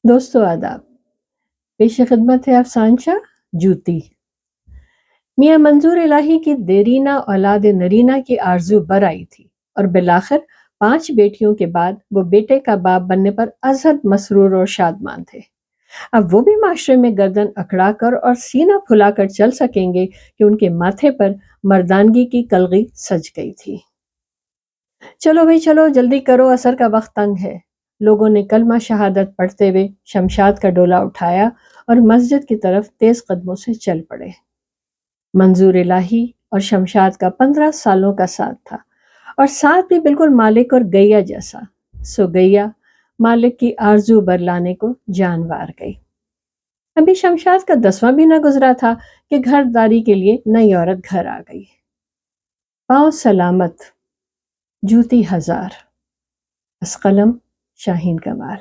دوستو آداب، پیش خدمت ہے افسانچہ جوتی۔ میاں منظور الہی کی دیرینہ اولاد نرینہ کی آرزو بر آئی تھی اور بالآخر 5 بیٹیوں کے بعد وہ بیٹے کا باپ بننے پر ازحد مسرور اور شادمان تھے۔ اب وہ بھی معاشرے میں گردن اکڑا کر اور سینہ پھلا کر چل سکیں گے کہ ان کے ماتھے پر مردانگی کی کلغی سج گئی تھی۔ چلو بھائی چلو، جلدی کرو، عصر کا وقت تنگ ہے۔ لوگوں نے کلمہ شہادت پڑھتے ہوئے شمشاد کا ڈولا اٹھایا اور مسجد کی طرف تیز قدموں سے چل پڑے۔ منظور الہی اور شمشاد کا 15 سالوں کا ساتھ تھا، اور ساتھ بھی بالکل مالک اور گیا جیسا۔ سو گیا مالک کی آرزو برلانے کو جانوار گئی۔ ابھی شمشاد کا 10واں بھی نہ گزرا تھا کہ گھر داری کے لیے نئی عورت گھر آ گئی۔ پاؤں سلامت، جوتی ہزار، از قلم شاہین کمال۔